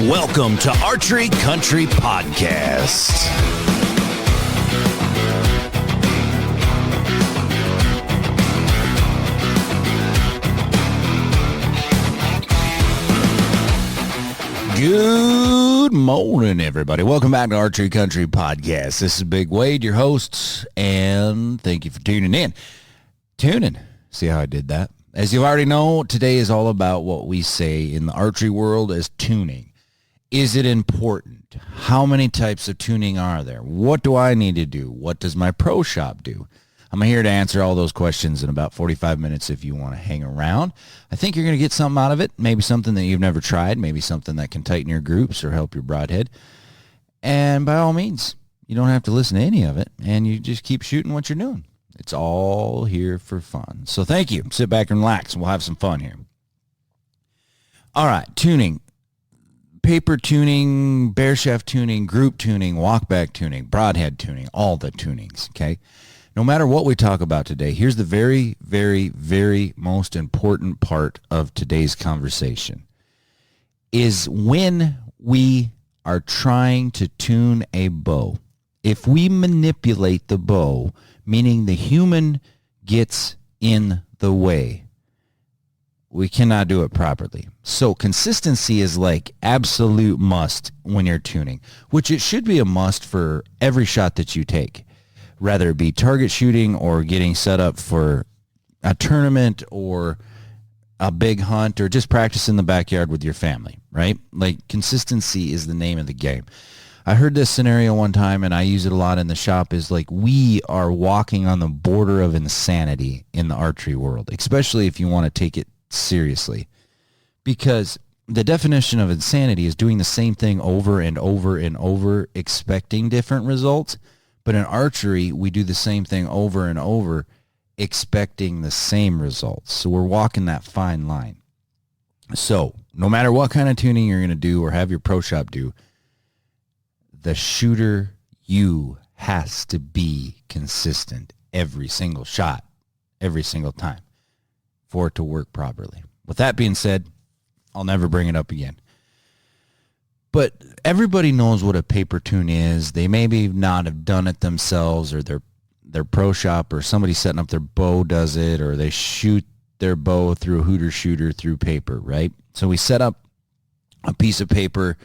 Welcome to Archery Country Podcast. Good morning, everybody. Welcome back to Archery Country Podcast. This is Big Wade, your host, and thank you for tuning in. See how I did that? As you already know, today is all about what we say in the archery world as tuning. Is it important? How many types of tuning are there? What do I need to do? What does my pro shop do? I'm here to answer all those questions in about 45 minutes if you want to hang around. I think you're going to get something out of it, maybe something that you've never tried, maybe something that can tighten your groups or help your broadhead. And by all means, you don't have to listen to any of it, and you just keep shooting what you're doing. It's all here for fun. So thank you. Sit back and relax, and we'll have some fun here. All right, tuning. Paper tuning, bear shaft tuning, group tuning, walkback tuning, broadhead tuning, all the tunings, okay? No matter what we talk about today, here's the very, very, very most important part of today's conversation is when we are trying to tune a bow. If we manipulate the bow, meaning the human gets in the way, we cannot do it properly. So consistency is like absolute must when you're tuning, which it should be a must for every shot that you take, whether it be target shooting or getting set up for a tournament or a big hunt or just practice in the backyard with your family, right? Like consistency is the name of the game. I heard this scenario one time, and I use it a lot in the shop, is like we are walking on the border of insanity in the archery world, especially if you want to take it seriously. Because the definition of insanity is doing the same thing over and over and over, expecting different results. But in archery, we do the same thing over and over, expecting the same results. So we're walking that fine line. So no matter what kind of tuning you're going to do or have your pro shop do, the shooter you has to be consistent every single shot, every single time for it to work properly. With that being said, I'll never bring it up again. But everybody knows what a paper tune is. They maybe not have done it themselves, or their pro shop or somebody setting up their bow does it, or they shoot their bow through a hooter shooter through paper, right? So we set up a piece of paper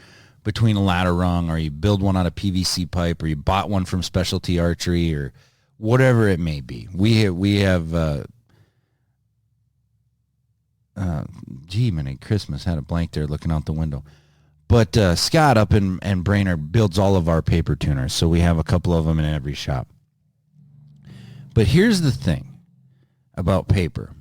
between a ladder rung, or you build one out of PVC pipe, or you bought one from Specialty Archery, or whatever it may be. We have Christmas had a blank there looking out the window. But Scott up in Brainerd builds all of our paper tuners, so we have a couple of them in every shop. But here's the thing about paper,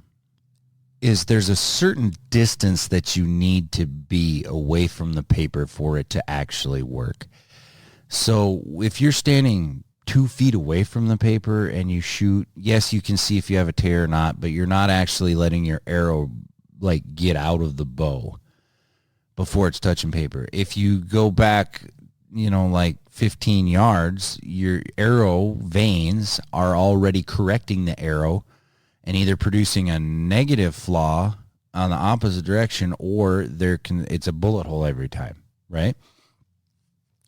is there's a certain distance that you need to be away from the paper for it to actually work. So if you're standing 2 feet away from the paper and you shoot, yes, you can see if you have a tear or not, but you're not actually letting your arrow like get out of the bow before it's touching paper. If you go back, like 15 yards, your arrow vanes are already correcting the arrow and either producing a negative flaw on the opposite direction, or it's a bullet hole every time, right?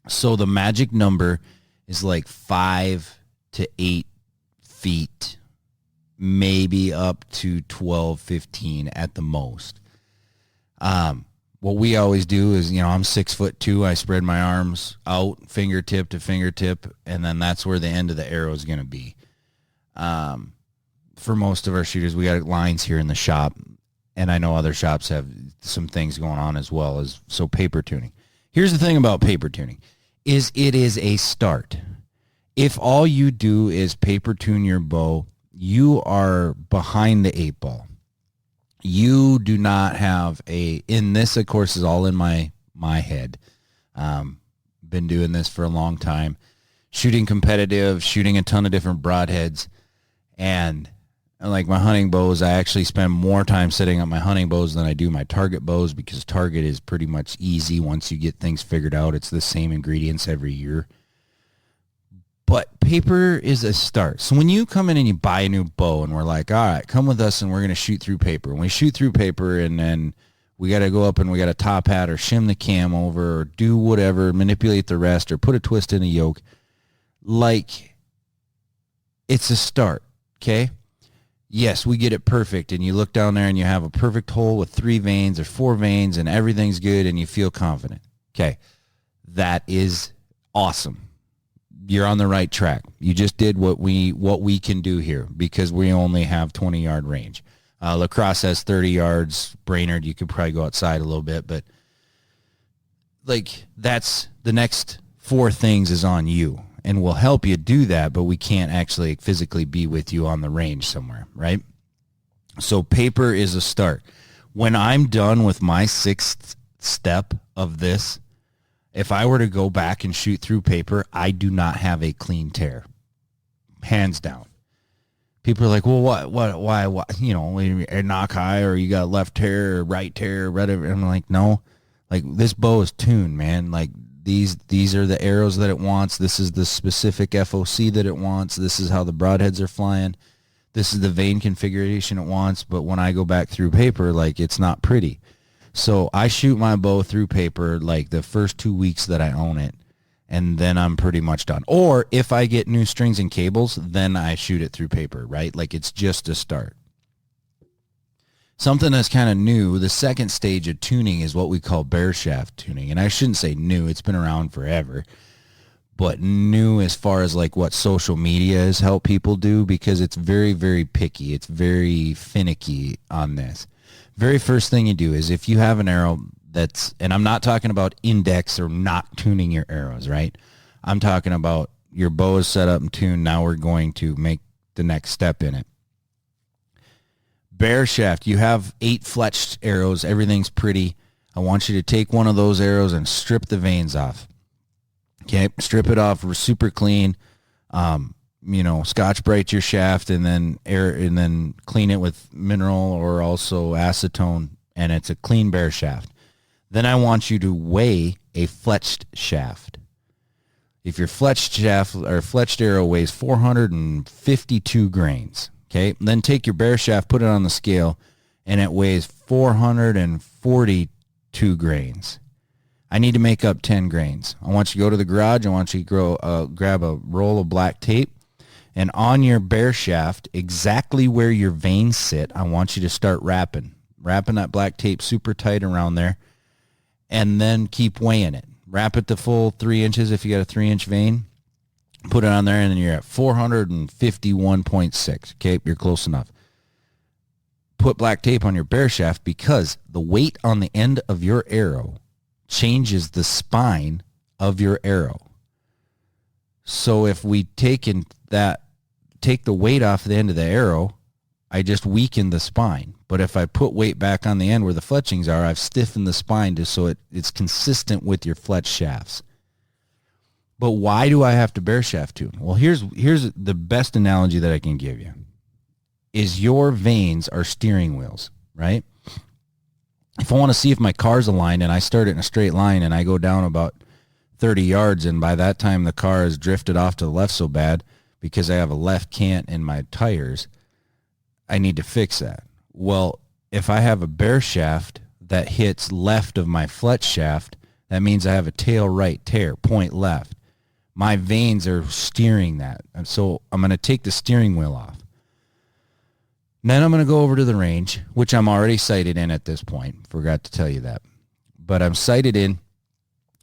So the magic number is like 5 to 8 feet, maybe up to 12, 15 at the most. What we always do is, I'm 6'2". I spread my arms out fingertip to fingertip, and then that's where the end of the arrow is going to be. For most of our shooters, we got lines here in the shop, and I know other shops have some things going on as well as paper tuning. Here's the thing about paper tuning, is it is a start. If all you do is paper tune your bow, you are behind the 8 ball. You do not have and this of course is all in my head. Been doing this for a long time, shooting competitive, shooting a ton of different broadheads, and like my hunting bows, I actually spend more time setting up my hunting bows than I do my target bows, because target is pretty much easy once you get things figured out. It's the same ingredients every year. But paper is a start. So when you come in and you buy a new bow and we're like, all right, come with us and we're going to shoot through paper. And we shoot through paper, and then we got to go up and we got to top hat or shim the cam over or do whatever, manipulate the rest or put a twist in a yoke. Like, it's a start, okay? Yes, we get it perfect, and you look down there and you have a perfect hole with 3 vanes or 4 vanes and everything's good and you feel confident. Okay, that is awesome. You're on the right track. You just did what we can do here because we only have 20-yard range. Lacrosse has 30 yards. Brainerd, you could probably go outside a little bit, but like that's the next 4 things is on you, and we'll help you do that, but we can't actually physically be with you on the range somewhere, right? So paper is a start. When I'm done with my 6th step of this, if I were to go back and shoot through paper, I do not have a clean tear, hands down. People are like, well, why, you know, a knock high or you got left tear or right tear or whatever. I'm like, no, like this bow is tuned, man. Like these are the arrows that it wants. This is the specific FOC that it wants. This is how the broadheads are flying. This is the vane configuration it wants. But when I go back through paper, like it's not pretty. So I shoot my bow through paper like the first 2 weeks that I own it. And then I'm pretty much done. Or if I get new strings and cables, then I shoot it through paper, right? Like it's just a start. Something that's kind of new, the second stage of tuning is what we call bear shaft tuning. And I shouldn't say new, it's been around forever. But new as far as like what social media has helped people do, because it's very, very picky. It's very finicky on this. Very first thing you do is if you have an arrow that's, and I'm not talking about index or not tuning your arrows, right? I'm talking about your bow is set up and tuned. Now we're going to make the next step in it. Bear shaft, you have 8 fletched arrows. Everything's pretty. I want you to take one of those arrows and strip the vanes off. Okay, strip it off super clean. You know, Scotch-Brite your shaft and then clean it with mineral or also acetone, and it's a clean bear shaft. Then I want you to weigh a fletched shaft. If your fletched shaft or fletched arrow weighs 452 grains, okay, then take your bear shaft, put it on the scale, and it weighs 442 grains. I need to make up 10 grains. I want you to go to the garage. I want you to grab a roll of black tape, and on your bear shaft, exactly where your vanes sit, I want you to start wrapping that black tape super tight around there. And then keep weighing it. Wrap it the full 3 inches if you got a 3-inch vane. Put it on there, and then you're at 451.6. Okay, you're close enough. Put black tape on your bear shaft because the weight on the end of your arrow changes the spine of your arrow. So if we take the weight off the end of the arrow, I just weaken the spine. But if I put weight back on the end where the fletchings are, I've stiffened the spine just so it's consistent with your fletch shafts. But why do I have to bear shaft tune? Well, here's the best analogy that I can give you. Is your vanes are steering wheels, right? If I want to see if my car's aligned and I start it in a straight line and I go down about 30 yards and by that time the car has drifted off to the left so bad because I have a left cant in my tires, I need to fix that. Well, if I have a bear shaft that hits left of my fletch shaft, that means I have a tail right tear, point left. My vanes are steering that. And so I'm going to take the steering wheel off. Then I'm going to go over to the range, which I'm already sighted in at this point. Forgot to tell you that. But I'm sighted in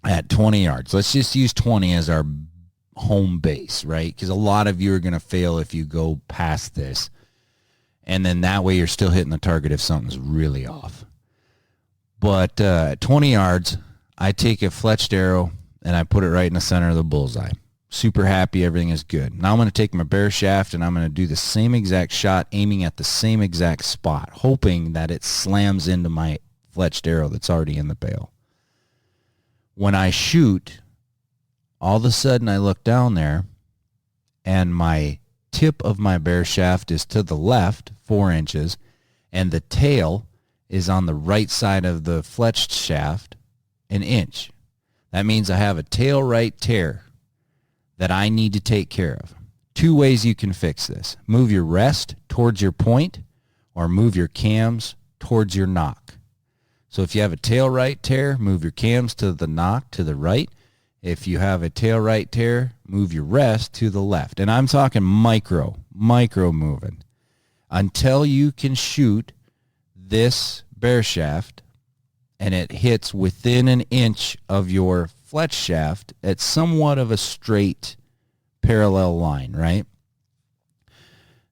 at 20 yards. Let's just use 20 as our home base, right? Because a lot of you are going to fail if you go past this. And then that way you're still hitting the target if something's really off. But 20 yards, I take a fletched arrow and I put it right in the center of the bullseye. Super happy, everything is good. Now I'm going to take my bear shaft and I'm going to do the same exact shot, aiming at the same exact spot, hoping that it slams into my fletched arrow that's already in the bale. When I shoot, all of a sudden I look down there and my tip of my bear shaft is to the left 4 inches and the tail is on the right side of the fletched shaft an inch. That means I have a tail right tear that I need to take care of. 2 ways you can fix this. Move your rest towards your point or move your cams towards your knock. So if you have a tail right tear, move your cams to the nock to the right. If you have a tail right tear, move your rest to the left. And I'm talking micro moving until you can shoot this bear shaft and it hits within an inch of your fletch shaft at somewhat of a straight parallel line, right?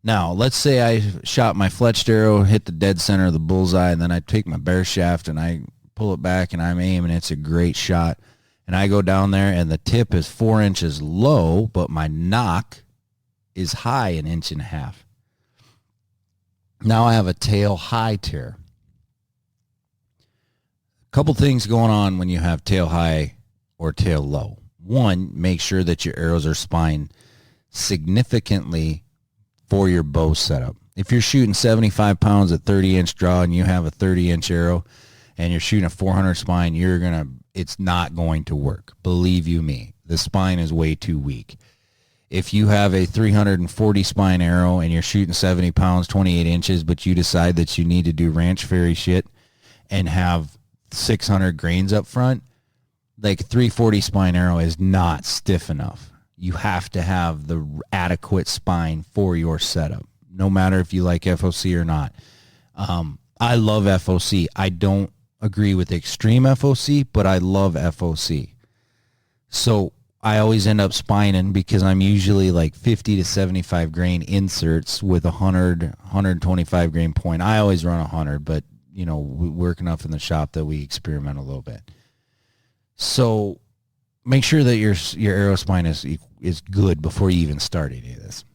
Now, let's say I shot my fletched arrow, hit the dead center of the bullseye, and then I take my bear shaft and I pull it back and I'm aiming. It's a great shot. And I go down there and the tip is 4 inches low, but my nock is high 1.5 inches. Now I have a tail high tear. A couple things going on when you have tail high or tail low. One, make sure that your arrows are spined significantly for your bow setup. If you're shooting 75 pounds at 30-inch draw and you have a 30-inch arrow and you're shooting a 400 spine, it's not going to work. Believe you me, the spine is way too weak. If you have a 340 spine arrow and you're shooting 70 pounds, 28 inches, but you decide that you need to do ranch fairy shit and have 600 grains up front, like a 340 spine arrow is not stiff enough. You have to have the adequate spine for your setup, no matter if you like FOC or not. I love FOC. I don't agree with extreme FOC, but I love FOC. So I always end up spining because I'm usually like 50 to 75 grain inserts with 125 grain point. I always run 100, but we work enough in the shop that we experiment a little bit. So make sure that your arrow spine is good before you even start any of this.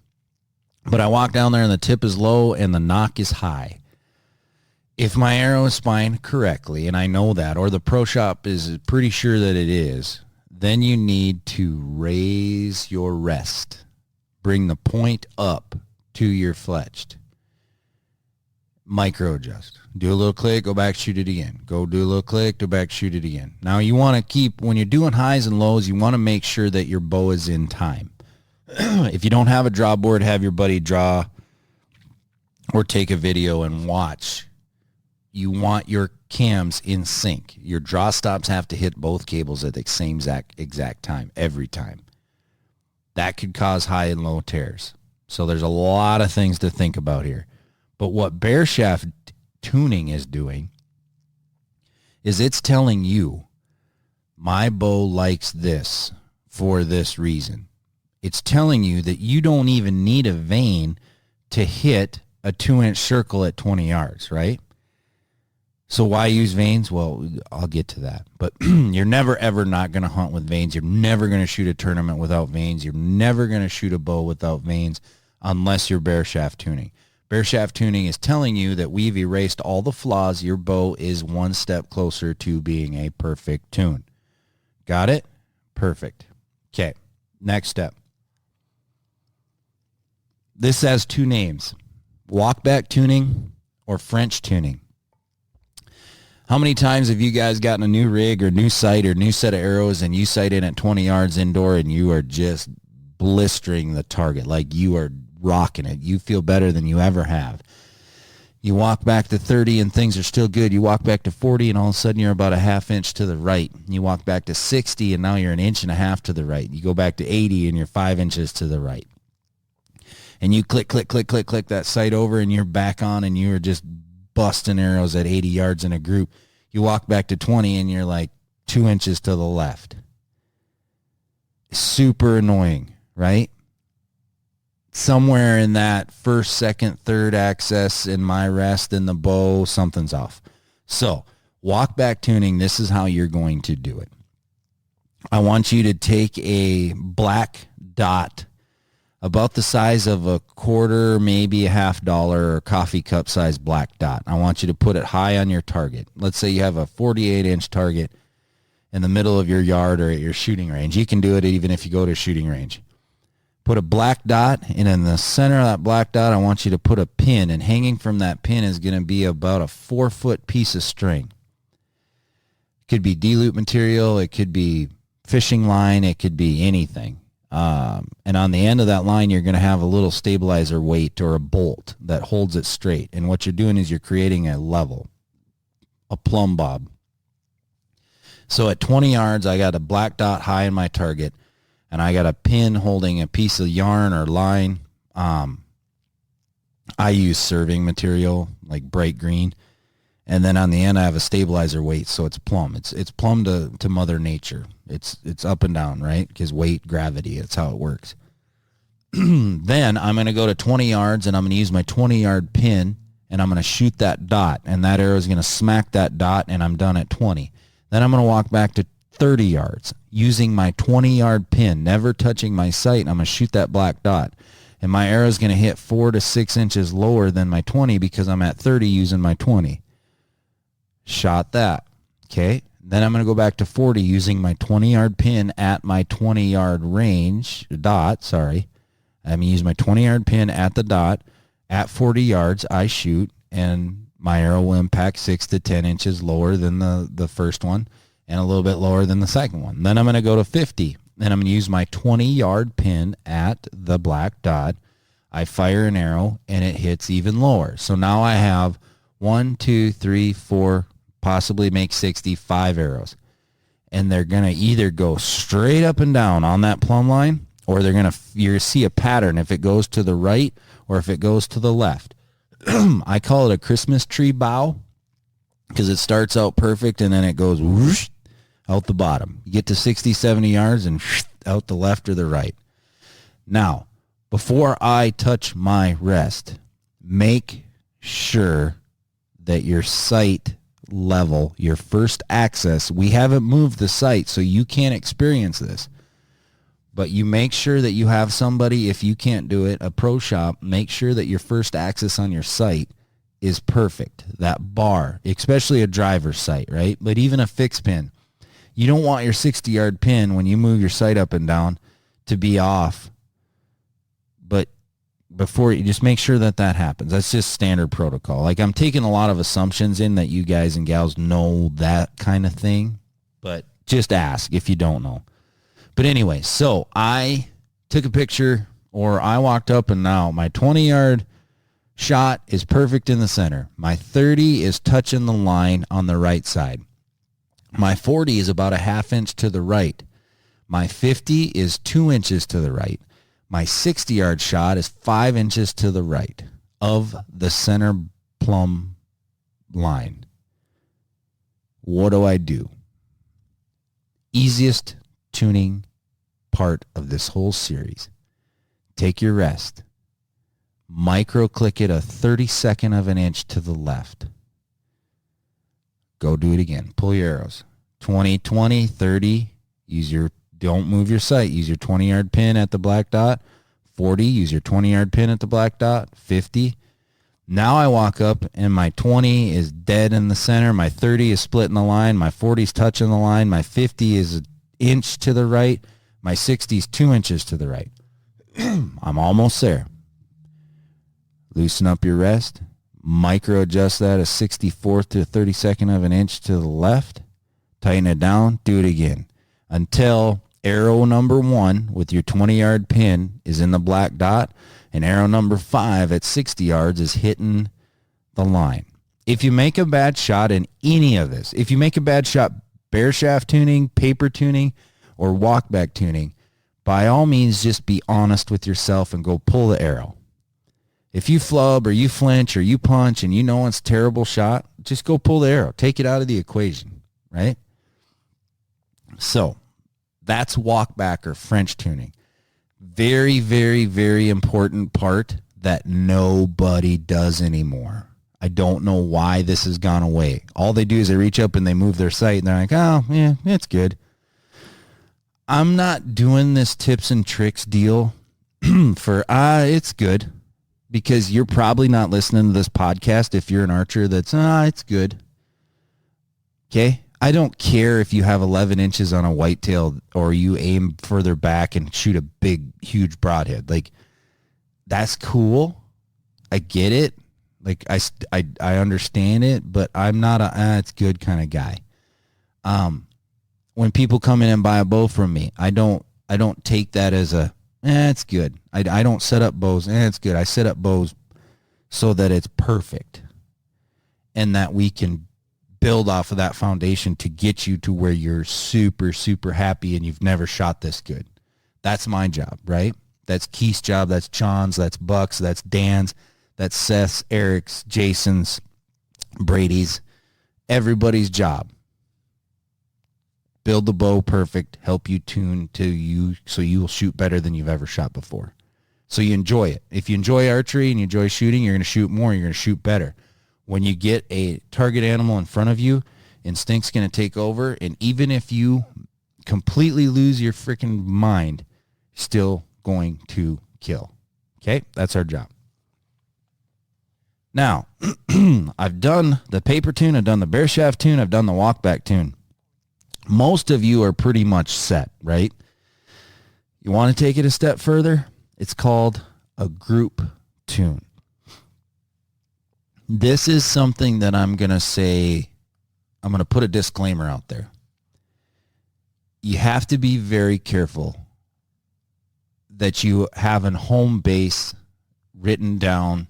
But I walk down there and the tip is low and the nock is high. If my arrow is spined correctly, and I know that, or the pro shop is pretty sure that it is, then you need to raise your rest. Bring the point up to your fletched. Micro adjust. Do a little click, go back, shoot it again. Go do a little click, go back, shoot it again. Now you want to keep, when you're doing highs and lows, you want to make sure that your bow is in time. If you don't have a draw board, have your buddy draw or take a video and watch. You want your cams in sync. Your draw stops have to hit both cables at the same exact time, every time. That could cause high and low tears. So there's a lot of things to think about here. But what bear shaft tuning is doing is it's telling you, my bow likes this for this reason. It's telling you that you don't even need a vane to hit a 2-inch circle at 20 yards, right? So why use vanes? Well, I'll get to that. But you're never, ever not going to hunt with vanes. You're never going to shoot a tournament without vanes. You're never going to shoot a bow without vanes unless you're bear shaft tuning. Bear shaft tuning is telling you that we've erased all the flaws. Your bow is one step closer to being a perfect tune. Got it? Perfect. Okay, next step. This has two names, walkback tuning or French tuning. How many times have you guys gotten a new rig or new sight or new set of arrows and you sight in at 20 yards indoor and you are just blistering the target, like you are rocking it. You feel better than you ever have. You walk back to 30 and things are still good. You walk back to 40 and all of a sudden you're about a half inch to the right. You walk back to 60 and now you're 1.5 inches to the right. You go back to 80 and you're 5 inches to the right. And you click that sight over and you're back on and you're just busting arrows at 80 yards in a group. You walk back to 20 and you're like 2 inches to the left. Super annoying, right? Somewhere in that first, second, third access in my rest in the bow, something's off. So walk back tuning, this is how you're going to do it. I want you to take a black dot about the size of a quarter, maybe a $50 or coffee cup size black dot. I want you to put it high on your target. Let's say you have a 48-inch target in the middle of your yard or at your shooting range. You can do it even if you go to a shooting range. Put a black dot, and in the center of that black dot, I want you to put a pin, and hanging from that pin is going to be about a 4-foot piece of string. It could be D-loop material, it could be fishing line, it could be anything. And on the end of that line, you're going to have a little stabilizer weight or a bolt that holds it straight. And what you're doing is you're creating a level. a plumb bob. So at 20 yards, I got a black dot high in my target, and I got a pin holding a piece of yarn or line. I use serving material, like bright green. And then on the end, I have a stabilizer weight, so it's plumb. It's plumb to Mother Nature. It's up and down, right? Because weight, gravity, that's how it works. Then I'm going to go to 20 yards, and I'm going to use my 20-yard pin, and I'm going to shoot that dot, and that arrow is going to smack that dot, and I'm done at 20. Then I'm going to walk back to 30 yards using my 20-yard pin, never touching my sight, and I'm going to shoot that black dot. And my arrow is going to hit 4 to 6 inches lower than my 20 because I'm at 30 using my 20. Shot that. Okay. Then I'm going to go back to 40 using my 20-yard pin at my 20-yard range, dot, sorry. I'm going to use my 20-yard pin at the dot. At 40 yards, I shoot, and my arrow will impact 6 to 10 inches lower than the first one and a little bit lower than the second one. Then I'm going to go to 50, and I'm going to use my 20-yard pin at the black dot. I fire an arrow, and it hits even lower. So now I have 1, 2, 3, 4, possibly make 65 arrows. And they're going to either go straight up and down on that plumb line, or you're going to see a pattern if it goes to the right or if it goes to the left. I call it a Christmas tree bow because it starts out perfect and then it goes whoosh out the bottom. You get to 60, 70 yards and whoosh, out the left or the right. Now, before I touch my rest, make sure that your sight level, your first access, we haven't moved the sight, so you can't experience this. But you make sure that you have somebody, if you can't do it, a pro shop, make sure that your first access on your sight is perfect. That bar, especially a driver's sight, right? But even a fixed pin. You don't want your 60-yard pin when you move your sight up and down to be off. But before you just make sure that happens. That's just standard protocol. Like, I'm taking a lot of assumptions in that you guys and gals know that kind of thing, but just ask if you don't know. But anyway, so I took a picture, or I walked up, and now my 20-yard shot is perfect in the center. My 30 is touching the line on the right side. My 40 is about a half inch to the right. My 50 is 2 inches to the right. My 60-yard shot is 5 inches to the right of the center plumb line. What do? Easiest tuning part of this whole series. Take your rest. Micro click it a 32nd of an inch to the left. Go do it again. Pull your arrows. 20, 20, 30. Don't move your sight. Use your 20-yard pin at the black dot. 40, use your 20-yard pin at the black dot. 50. Now I walk up, and my 20 is dead in the center. My 30 is splitting the line. My 40 is touching the line. My 50 is an inch to the right. My 60 is 2 inches to the right. I'm almost there. Loosen up your rest. Micro adjust that a 64th to a 32nd of an inch to the left. Tighten it down. Do it again until arrow number 1 with your 20-yard pin is in the black dot, and arrow number 5 at 60 yards is hitting the line. If you make a bad shot in any of this, if you make a bad shot bare shaft tuning, paper tuning, or walk back tuning, by all means just be honest with yourself and go pull the arrow. If you flub or you flinch or you punch and you know it's a terrible shot, just go pull the arrow. Take it out of the equation, right? So that's walk back or French tuning. Very, very, very important part that nobody does anymore. I don't know why this has gone away. All they do is they reach up and they move their sight and they're like, oh, yeah, it's good. I'm not doing this tips and tricks deal for, it's good, because you're probably not listening to this podcast if you're an archer that's, it's good. Okay? I don't care if you have 11 inches on a whitetail or you aim further back and shoot a big, huge broadhead. Like, that's cool. I get it. Like, I understand it, but I'm not it's good kind of guy. When people come in and buy a bow from me, I don't take that as a, it's good. I don't set up bows, it's good. I set up bows so that it's perfect and that we can build off of that foundation to get you to where you're super, super happy and you've never shot this good. That's my job, right? That's Keith's job. That's John's. That's Buck's. That's Dan's. That's Seth's, Eric's, Jason's, Brady's. Everybody's job. Build the bow perfect. Help you tune to you so you will shoot better than you've ever shot before. So you enjoy it. If you enjoy archery and you enjoy shooting, you're going to shoot more. You're going to shoot better. When you get a target animal in front of you, instinct's going to take over. And even if you completely lose your freaking mind, still going to kill. Okay? That's our job. Now, I've done the paper tune. I've done the bear shaft tune. I've done the walkback tune. Most of you are pretty much set, right? You want to take it a step further? It's called a group tune. This is something that I'm going to say, I'm going to put a disclaimer out there. You have to be very careful that you have a home base written down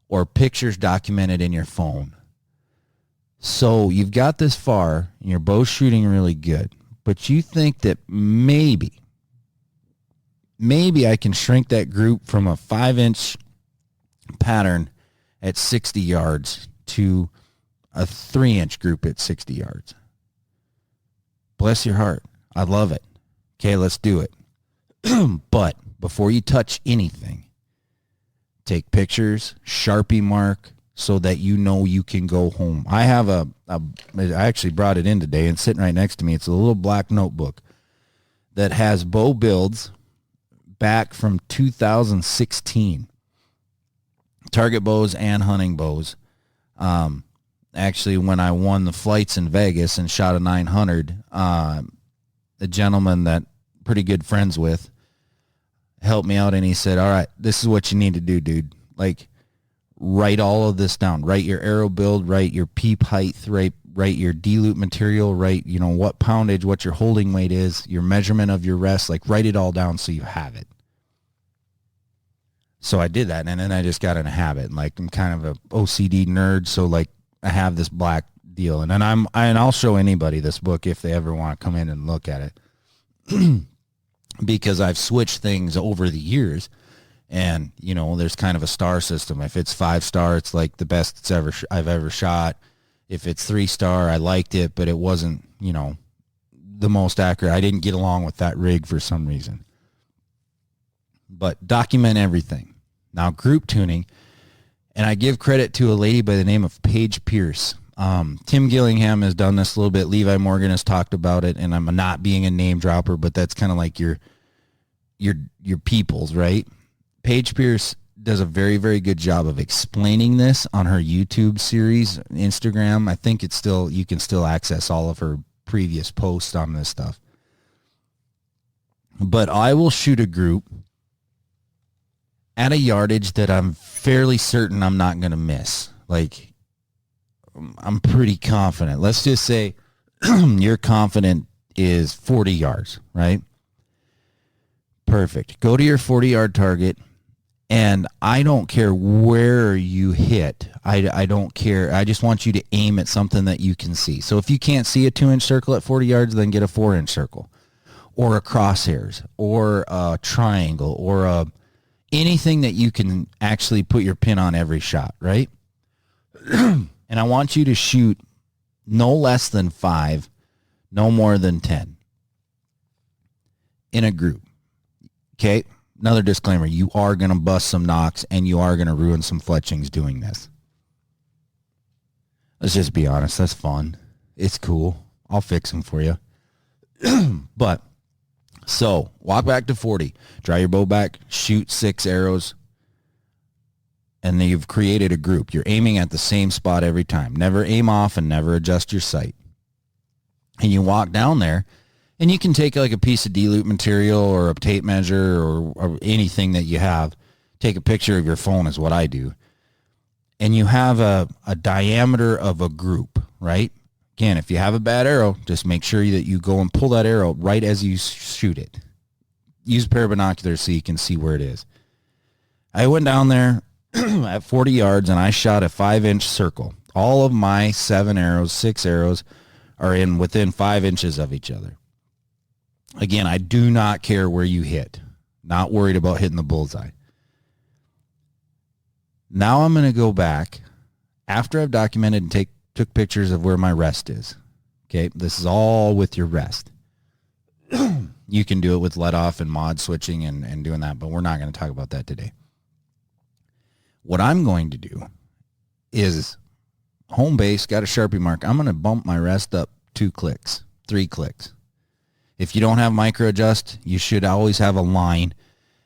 or pictures documented in your phone. So you've got this far and you're both shooting really good, but you think that maybe I can shrink that group from a 5-inch pattern at 60 yards to a 3-inch group at 60 yards. Bless your heart. I love it. Okay, let's do it. But before you touch anything, take pictures, Sharpie mark, so that you know you can go home. I have I actually brought it in today and it's sitting right next to me. It's a little black notebook that has bow builds back from 2016. Target bows and hunting bows. Actually, when I won the flights in Vegas and shot a 900, a gentleman that I'm pretty good friends with helped me out and he said, all right, this is what you need to do, dude. Like, write all of this down. Write your arrow build, write your peep height, write your D-loop material, write, what poundage, what your holding weight is, your measurement of your rest, like write it all down so you have it. So I did that, and then I just got in a habit. Like, I'm kind of a OCD nerd, so like I have this black deal, and then I'll show anybody this book if they ever want to come in and look at it. Because I've switched things over the years. And, there's kind of a star system. If it's 5-star, it's like the best I've ever shot. If it's 3-star, I liked it, but it wasn't, the most accurate. I didn't get along with that rig for some reason. But document everything. Now, group tuning, and I give credit to a lady by the name of Paige Pierce. Tim Gillingham has done this a little bit. Levi Morgan has talked about it, and I'm not being a name dropper, but that's kind of like your peoples, right? Paige Pierce does a very, very good job of explaining this on her YouTube series, Instagram. I think you can still access all of her previous posts on this stuff. But I will shoot a group at a yardage that I'm fairly certain I'm not going to miss. Like, I'm pretty confident. Let's just say your confident is 40 yards, right? Perfect. Go to your 40-yard target. And I don't care where you hit. I don't care. I just want you to aim at something that you can see. So if you can't see a 2-inch circle at 40 yards, then get a 4-inch circle or a crosshairs or a triangle or anything that you can actually put your pin on every shot, right? And I want you to shoot no less than 5, no more than 10 in a group, okay? Another disclaimer, you are going to bust some knocks and you are going to ruin some fletchings doing this. Let's just be honest. That's fun. It's cool. I'll fix them for you. But, so, walk back to 40. Draw your bow back. Shoot 6 arrows. And then you've created a group. You're aiming at the same spot every time. Never aim off and never adjust your sight. And you walk down there. And you can take like a piece of D-loop material or a tape measure or anything that you have. Take a picture of your phone is what I do. And you have a diameter of a group, right? Again, if you have a bad arrow, just make sure that you go and pull that arrow right as you shoot it. Use a pair of binoculars so you can see where it is. I went down there at 40 yards and I shot a 5-inch circle All of my 7 arrows, 6 arrows are in within 5 inches of each other. Again, I do not care where you hit. Not worried about hitting the bullseye. Now I'm going to go back after I've documented and took pictures of where my rest is. Okay, this is all with your rest. You can do it with let off and mod switching and doing that, but we're not going to talk about that today. What I'm going to do is home base, got a Sharpie mark. I'm going to bump my rest up 2 clicks, 3 clicks. If you don't have micro adjust, you should always have a line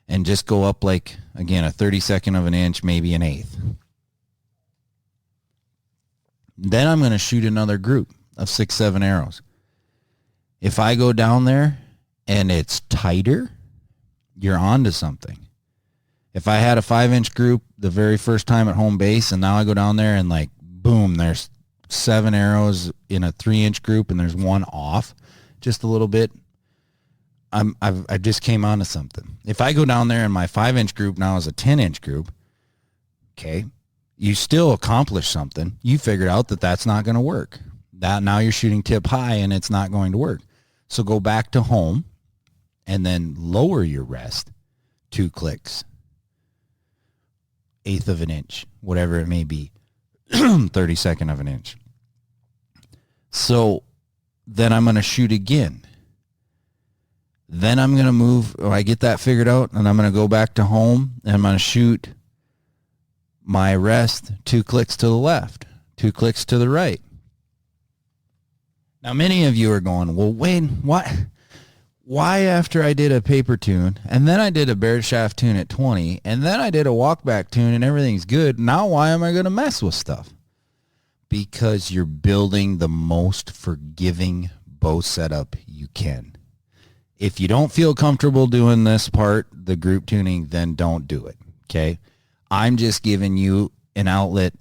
and just go up like, again, a 32nd of an inch, maybe an eighth. Then I'm going to shoot another group of 6, 7 arrows. If I go down there and it's tighter, you're onto something. If I had a 5-inch group the very first time at home base and now I go down there and like, boom, there's 7 arrows in a 3-inch group and there's one off just a little bit, I just came onto something. If I go down there and my 5-inch group now is a 10-inch group, okay, you still accomplish something. You figured out that that's not going to work. That now you're shooting tip high and it's not going to work. So go back to home and then lower your rest 2 clicks, 1/8 of an inch, whatever it may be, 32nd of an inch. So then I'm going to shoot again. Then I'm going to move, I get that figured out, and I'm going to go back to home, and I'm going to shoot my rest 2 clicks to the left, 2 clicks to the right. Now, many of you are going, well, Wayne, why after I did a paper tune, and then I did a bare shaft tune at 20, and then I did a walkback tune, and everything's good, now why am I going to mess with stuff? Because you're building the most forgiving bow setup you can. If you don't feel comfortable doing this part, the group tuning, then don't do it, okay? I'm just giving you an outlet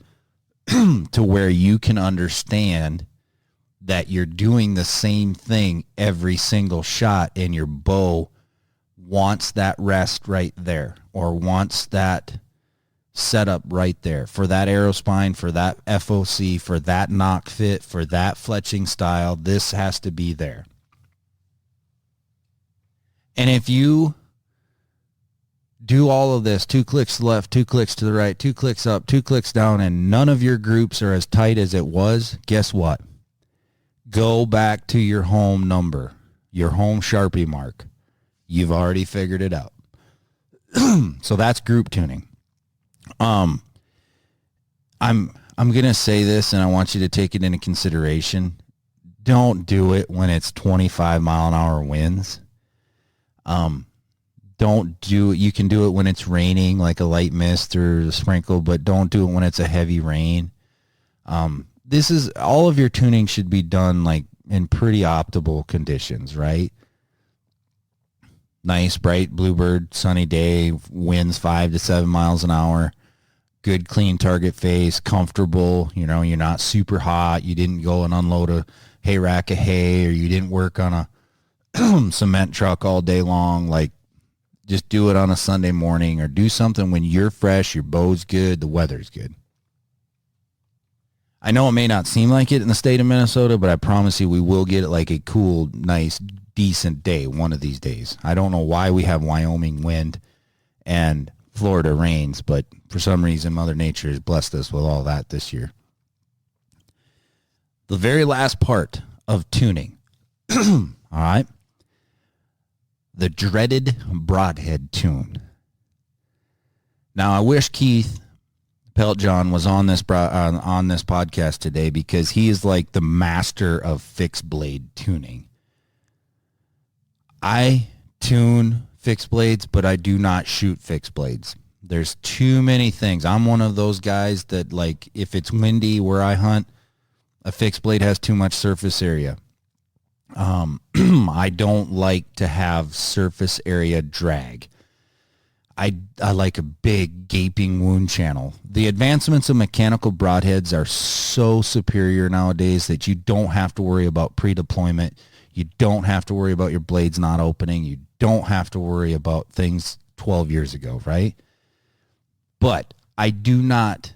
to where you can understand that you're doing the same thing every single shot and your bow wants that rest right there or wants that setup right there for that arrow spine, for that FOC, for that knock fit, for that fletching style. This has to be there. And if you do all of this, 2 clicks to the left, 2 clicks to the right, 2 clicks up, 2 clicks down, and none of your groups are as tight as it was, guess what? Go back to your home number, your home Sharpie mark. You've already figured it out. So that's group tuning. I'm going to say this, and I want you to take it into consideration. Don't do it when it's 25 mile an hour winds. Don't do it. You can do it when it's raining, like a light mist or a sprinkle, but don't do it when it's a heavy rain. This is all of your tuning should be done like in pretty optimal conditions, right? Nice, bright, bluebird, sunny day, winds 5 to 7 miles an hour, good, clean target face, comfortable. You know, you're not super hot. You didn't go and unload a hay rack of hay, or you didn't work on a cement truck all day long. Like, just do it on a Sunday morning, or do something when you're fresh, your bow's good, the weather's good. I know it may not seem like it in the state of Minnesota, but I promise you we will get like a cool, nice, decent day one of these days. I don't know why we have Wyoming wind and Florida rains, but for some reason Mother Nature has blessed us with all that this year. The very last part of tuning, all right, the dreaded broadhead tune. Now, I wish Keith Peltjohn was on this podcast today, because he is like the master of fixed blade tuning. I tune fixed blades, but I do not shoot fixed blades. There's too many things. I'm one of those guys that, like, if it's windy where I hunt, a fixed blade has too much surface area. I don't like to have surface area drag. I like a big gaping wound channel. The advancements of mechanical broadheads are so superior nowadays that you don't have to worry about pre-deployment. You don't have to worry about your blades not opening. You don't have to worry about things 12 years ago, right? But I do not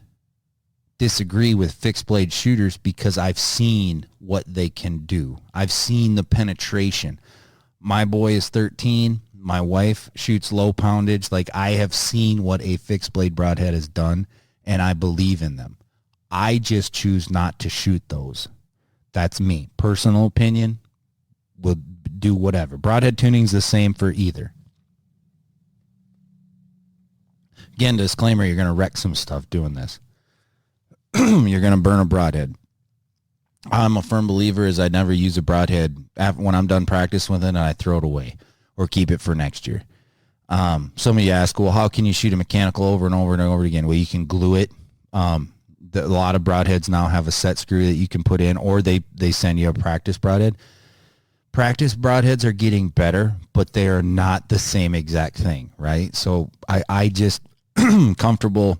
disagree with fixed blade shooters because I've seen what they can do. I've seen the penetration. My boy is 13. My wife shoots low poundage. Like, I have seen what a fixed blade broadhead has done, and I believe in them. I just choose not to shoot those. That's me. Personal opinion. Will do whatever. Broadhead tuning's the same for either. Again, disclaimer, you're going to wreck some stuff doing this. You're going to burn a broadhead. I'm a firm believer is I never use a broadhead when I'm done practice with it, and I throw it away or keep it for next year. Some of you ask, well, how can you shoot a mechanical over and over and over again? Well, you can glue it. A lot of broadheads now have a set screw that you can put in, or they send you a practice broadhead. Practice broadheads are getting better, but they are not the same exact thing, right? So I just comfortable,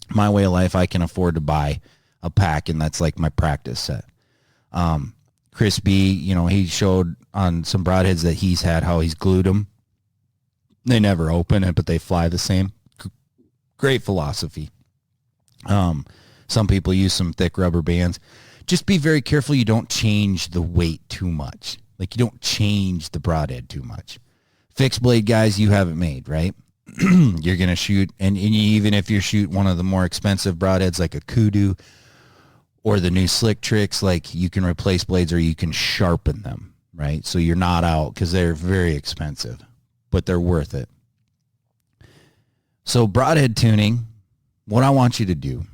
my way of life, I can afford to buy a pack, and that's like my practice set. Chris B, he showed on some broadheads that he's had how he's glued them. They never open it, but they fly the same. Great philosophy. Some people use some thick rubber bands. Just be very careful you don't change the weight too much. Like, you don't change the broadhead too much. Fixed blade guys, you have it made, right? You're going to shoot, and even if you shoot one of the more expensive broadheads like a Kudu or the new Slick Tricks, like, you can replace blades or you can sharpen them, right? So you're not out, because they're very expensive, but they're worth it. So broadhead tuning, what I want you to do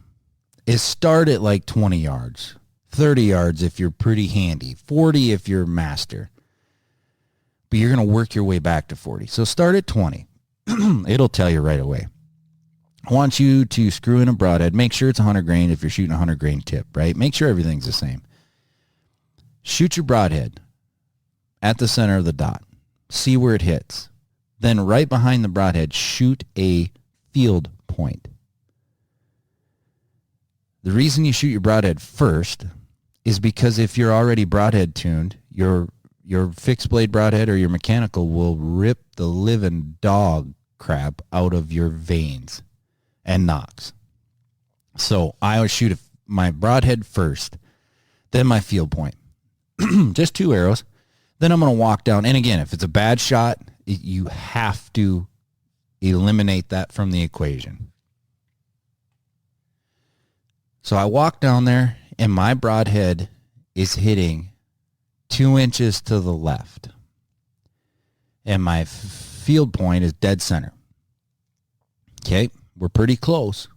is start at like 20 yards, 30 yards if you're pretty handy, 40 if you're master. But you're going to work your way back to 40. So start at 20. It'll tell you right away. I want you to screw in a broadhead. Make sure it's 100 grain if you're shooting a 100 grain tip, right? Make sure everything's the same. Shoot your broadhead at the center of the dot. See where it hits. Then right behind the broadhead, shoot a field point. The reason you shoot your broadhead first is because if you're already broadhead tuned, your fixed blade broadhead or your mechanical will rip the living dog crap out of your veins and nocks. So I always shoot my broadhead first, then my field point. Just 2 arrows. Then I'm going to walk down. And again, if it's a bad shot, you have to eliminate that from the equation. So I walk down there, and my broadhead is hitting 2 inches to the left. And my field point is dead center. Okay, we're pretty close.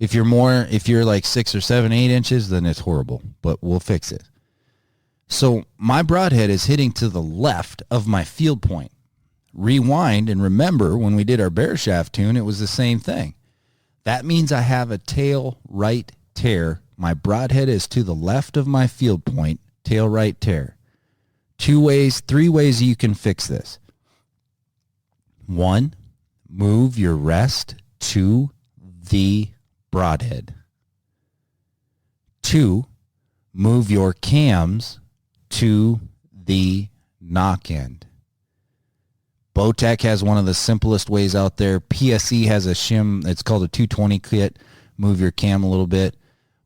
If you're like 6 or 7, 8 inches, then it's horrible, but we'll fix it. So my broadhead is hitting to the left of my field point. Rewind and remember when we did our bear shaft tune, it was the same thing. That means I have a tail right tear. My broadhead is to the left of my field point, tail right tear. 3 ways you can fix this. 1, move your rest to the broadhead. 2, move your cams to the knock end. Bowtech has one of the simplest ways out there. PSE has a shim. It's called a 220 kit. Move your cam a little bit.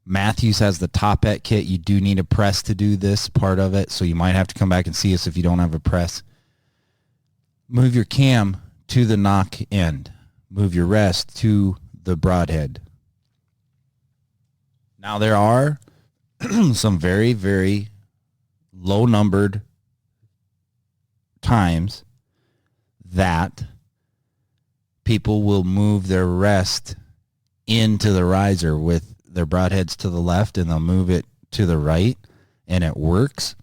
Matthews has the top hat kit. You do need a press to do this part of it, so you might have to come back and see us if you don't have a press. Move your cam to the knock end. Move your rest to the broadhead. Now there are some very, very low-numbered times that people will move their rest into the riser with their broadheads to the left, and they'll move it to the right, and it works.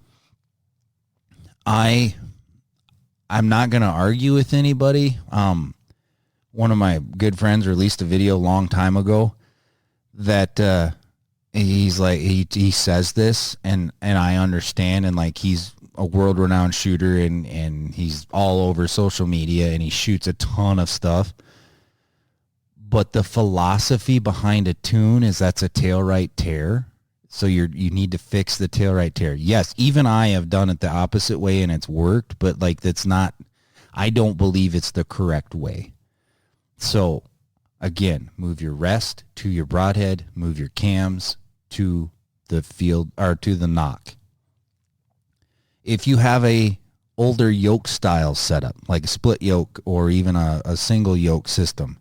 I'm not going to argue with anybody. One of my good friends released a video a long time ago that he's like, he says this, and I understand, and like, he's a world-renowned shooter, and he's all over social media, and he shoots a ton of stuff. But the philosophy behind a tune is that's a tail right tear. So you need to fix the tail right tear. Yes, even I have done it the opposite way, and it's worked, but like, that's not, I don't believe it's the correct way. So again, move your rest to your broadhead, move your cams to the field or to the knock. If you have a older yoke style setup, like a split yoke or even a single yoke system,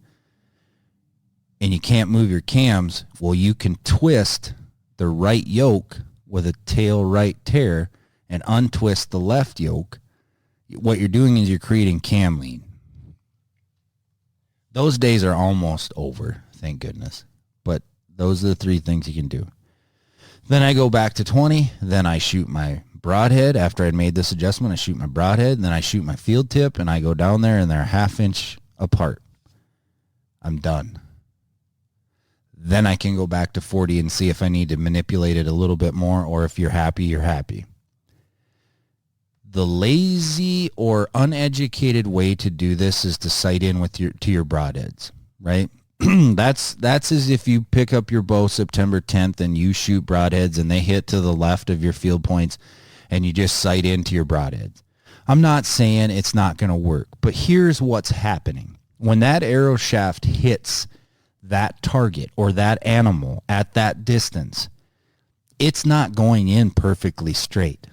and you can't move your cams, well, you can twist the right yoke with a tail right tear and untwist the left yoke. What you're doing is you're creating cam lean. Those days are almost over, thank goodness. But those are the three things you can do. Then I go back to 20. Then I shoot my broadhead. After I'd made this adjustment, I shoot my broadhead. Then I shoot my field tip, and I go down there, and they're a half inch apart. I'm done. Then I can go back to 40 and see if I need to manipulate it a little bit more, or if you're happy, you're happy. The lazy or uneducated way to do this is to sight in with your broadheads, right? That's as if you pick up your bow September 10th and you shoot broadheads and they hit to the left of your field points and you just sight into your broadheads. I'm not saying it's not going to work, but here's what's happening. When that arrow shaft hits that target or that animal at that distance, it's not going in perfectly straight.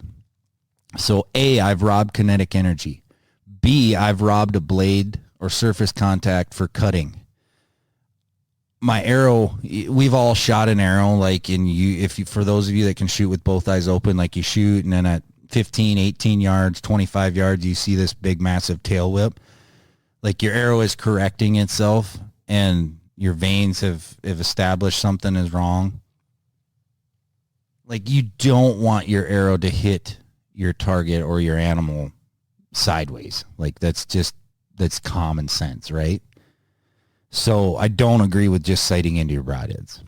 So A, I've robbed kinetic energy. B, I've robbed a blade or surface contact for cutting. My arrow, we've all shot an arrow, like for those of you that can shoot with both eyes open, like you shoot and then at 15, 18 yards, 25 yards, you see this big massive tail whip. Like your arrow is correcting itself and your vanes have established something is wrong. Like you don't want your arrow to hit your target or your animal sideways. Like that's common sense, right? So I don't agree with just sighting into your broadheads.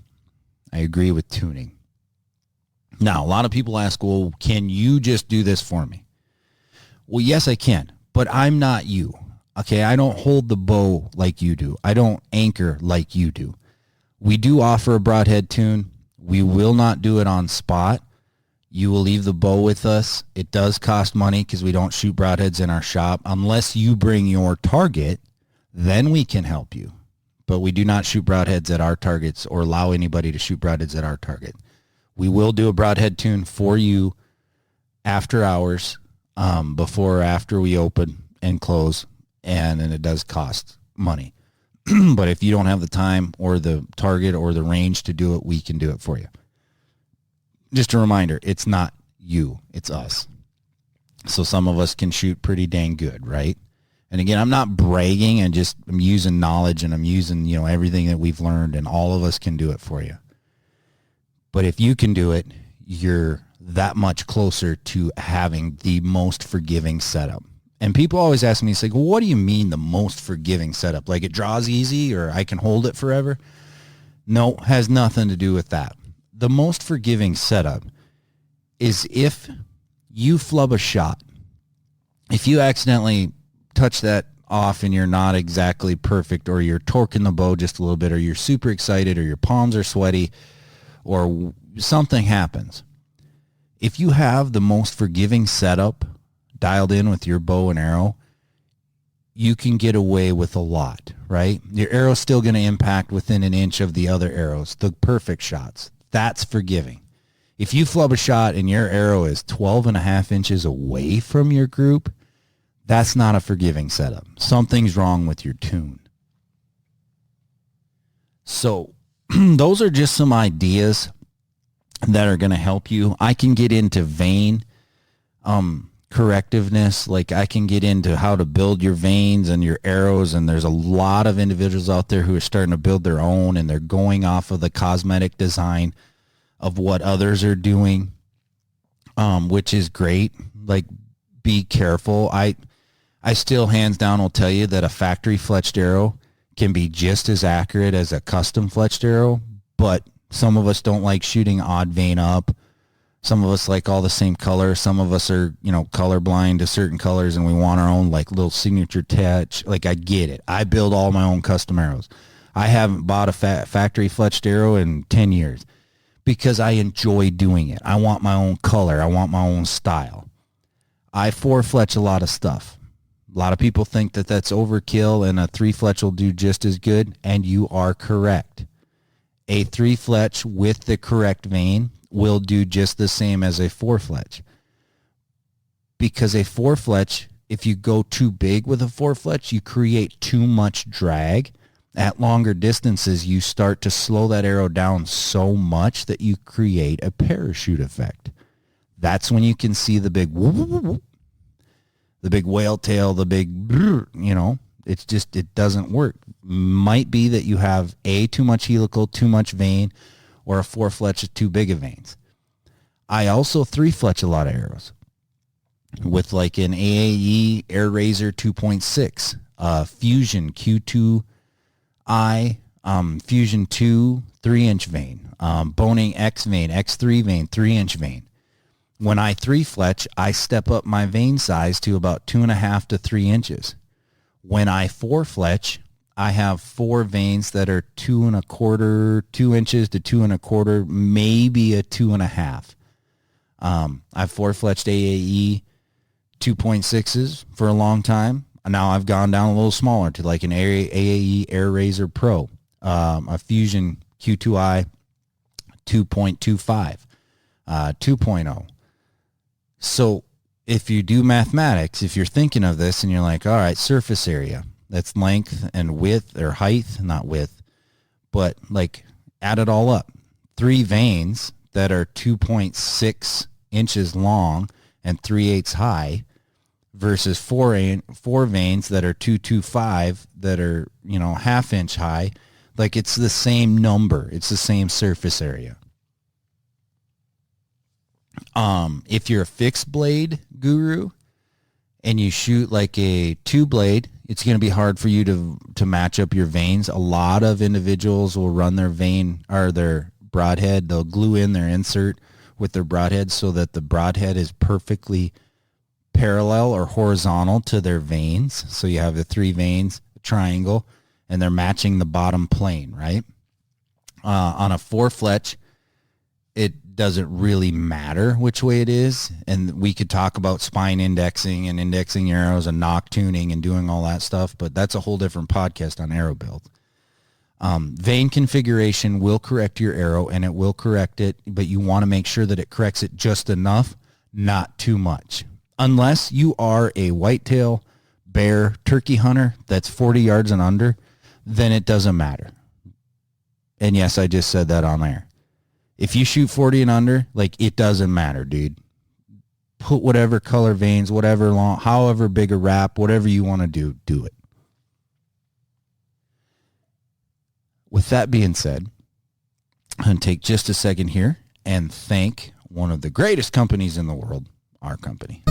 I agree with tuning. Now, a lot of people ask, well, can you just do this for me? Well, yes, I can, but I'm not you. Okay, I don't hold the bow like you do. I don't anchor like you do. We do offer a broadhead tune. We will not do it on spot. You will leave the bow with us. It does cost money because we don't shoot broadheads in our shop. Unless you bring your target, then we can help you. But we do not shoot broadheads at our targets or allow anybody to shoot broadheads at our target. We will do a broadhead tune for you after hours, before or after we open and close, and it does cost money. But if you don't have the time or the target or the range to do it, we can do it for you. Just a reminder, it's not you, it's us. So some of us can shoot pretty dang good, right? And again, I'm not bragging, I'm using knowledge and I'm using, everything that we've learned, and all of us can do it for you. But if you can do it, you're that much closer to having the most forgiving setup. And people always ask me, it's like, well, what do you mean the most forgiving setup? Like it draws easy or I can hold it forever? No, has nothing to do with that. The most forgiving setup is if you flub a shot, if you accidentally touch that off and you're not exactly perfect, or you're torquing the bow just a little bit, or you're super excited, or your palms are sweaty, or something happens. If you have the most forgiving setup dialed in with your bow and arrow, you can get away with a lot, right? Your arrow's still going to impact within an inch of the other arrows, the perfect shots. That's forgiving. If you flub a shot and your arrow is 12 and a half inches away from your group, that's not a forgiving setup. Something's wrong with your tune. So those are just some ideas that are going to help you. I can get into vane correctiveness. Like I can get into how to build your vanes and your arrows. And there's a lot of individuals out there who are starting to build their own, and they're going off of the cosmetic design of what others are doing, which is great. Like, be careful. I still hands down will tell you that a factory fletched arrow can be just as accurate as a custom fletched arrow, but some of us don't like shooting odd vane up. Some of us like all the same color. Some of us are, colorblind to certain colors, and we want our own like little signature touch. Like, I get it. I build all my own custom arrows. I haven't bought a factory fletched arrow in 10 years because I enjoy doing it. I want my own color. I want my own style. I four fletch a lot of stuff. A lot of people think that that's overkill and a 3-fletch will do just as good, and you are correct. A 3-fletch with the correct vein will do just the same as a 4-fletch. Because a 4-fletch, if you go too big with a 4-fletch, you create too much drag. At longer distances, you start to slow that arrow down so much that you create a parachute effect. That's when you can see the big whale tail, the big, it doesn't work. Might be that you have too much helical, too much vein, or a 4-fletch is too big of veins. I also 3-fletch a lot of arrows with like an AAE Air Razor 2.6, Fusion Q2I, Fusion 2 3-inch vein, Boning X vein, X3 vein, 3-inch vein. When I 3-fletch, I step up my vein size to about 2.5 to 3 inches. When I 4-fletch, I have 4 veins that are 2 inches to 2.25, maybe a 2.5. I've 4-fletched AAE 2.6s for a long time. Now I've gone down a little smaller to like an AAE Air Razor Pro, a Fusion Q2I 2.25, 2.0. So if you do mathematics, if you're thinking of this and you're like, all right, surface area, that's length and width, or height, not width, but like add it all up. 3 veins that are 2.6 inches long and 3/8 high versus 4 veins that are 2.25 that are, half inch high. Like, it's the same number. It's the same surface area. If you're a fixed blade guru and you shoot like a 2-blade, it's going to be hard for you to match up your veins. A lot of individuals will run their vein or their broadhead. They'll glue in their insert with their broadhead so that the broadhead is perfectly parallel or horizontal to their veins. So you have the 3 veins, a triangle, and they're matching the bottom plane, right? On a 4-fletch, it doesn't really matter which way it is. And we could talk about spine indexing and indexing arrows and knock tuning and doing all that stuff, but that's a whole different podcast on arrow build. Vein configuration will correct your arrow, and it will correct it, but you want to make sure that it corrects it just enough, not too much. Unless you are a whitetail, bear, turkey hunter that's 40 yards and under, then it doesn't matter. And yes, I just said that on air. If you shoot 40 and under, like, it doesn't matter, dude. Put whatever color veins, whatever long, however big a wrap, whatever you want to do it. With that being said, I'm going to take just a second here and thank one of the greatest companies in the world, our company.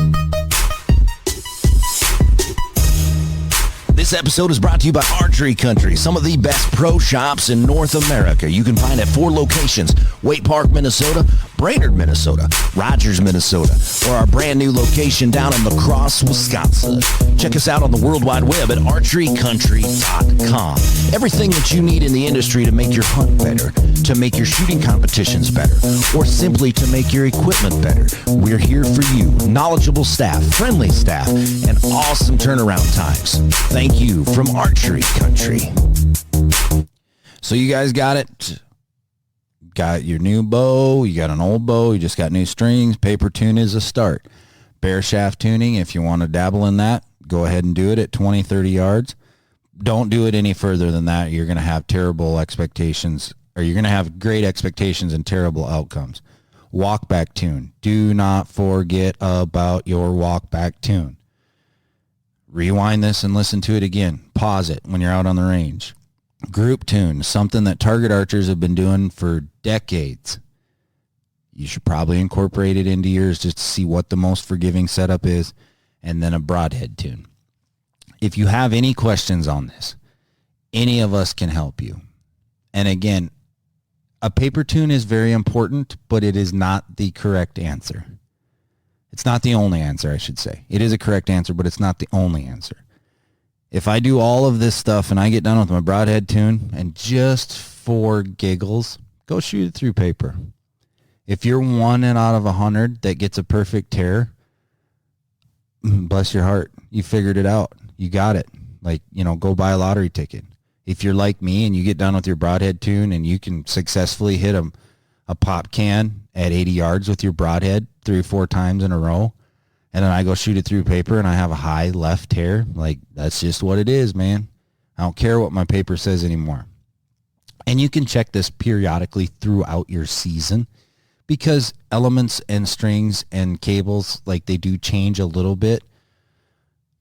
This episode is brought to you by Archery Country, some of the best pro shops in North America. You can find at 4 locations: Waite Park, Minnesota, Brainerd, Minnesota, Rogers, Minnesota, or our brand new location down in La Crosse, Wisconsin. Check us out on the World Wide Web at archerycountry.com. Everything that you need in the industry to make your hunt better, to make your shooting competitions better, or simply to make your equipment better. We're here for you. Knowledgeable staff, friendly staff, and awesome turnaround times. Thank you from Archery Country. So you guys got it. Got your new bow. You got an old bow. You just got new strings. Paper tune is a start. Bear shaft tuning, if you want to dabble in that, go ahead and do it at 20, 30 yards. Don't do it any further than that. You're going to have terrible expectations, or you're going to have great expectations and terrible outcomes. Walk back tune. Do not forget about your walk back tune. Rewind this and listen to it again. Pause it when you're out on the range. Group tune, something that target archers have been doing for decades. You should probably incorporate it into yours just to see what the most forgiving setup is. And then a broadhead tune. If you have any questions on this, any of us can help you. And again, a paper tune is very important, but it is not the correct answer. It's not the only answer, I should say. It is a correct answer, but it's not the only answer. If I do all of this stuff and I get done with my broadhead tune, and just for giggles, go shoot it through paper. If you're 1 out of 100 that gets a perfect tear, bless your heart. You figured it out. You got it. Like, go buy a lottery ticket. If you're like me and you get done with your broadhead tune and you can successfully hit a pop can at 80 yards with your broadhead 3 or 4 times in a row, and then I go shoot it through paper and I have a high left tear, like, that's just what it is, man. I don't care what my paper says anymore. And you can check this periodically throughout your season because elements and strings and cables, like, they do change a little bit.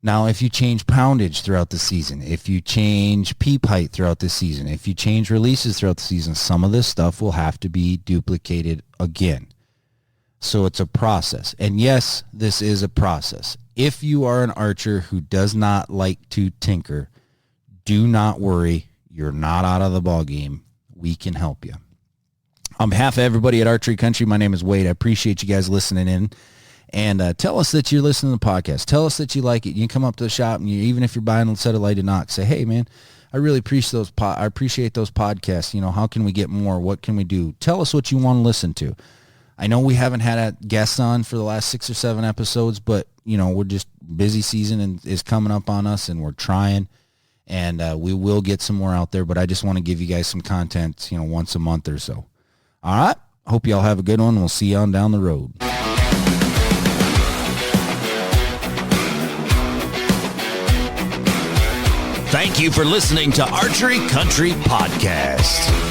Now, if you change poundage throughout the season, if you change peep height throughout the season, if you change releases throughout the season, some of this stuff will have to be duplicated again. So it's a process. And yes, this is a process. If you are an archer who does not like to tinker, do not worry. You're not out of the ball game. We can help you. On behalf of everybody at Archery Country, my name is Wade. I appreciate you guys listening in. And tell us that you're listening to the podcast. Tell us that you like it. You can come up to the shop, and even if you're buying a set of lighted knocks, say, hey, man, I really appreciate those podcasts. How can we get more? What can we do? Tell us what you want to listen to. I know we haven't had a guest on for the last 6 or 7 episodes, but, we're just busy season and is coming up on us, and we're trying. And we will get some more out there, but I just want to give you guys some content, once a month or so. All right. Hope you all have a good one. We'll see you on down the road. Thank you for listening to Archery Country Podcast.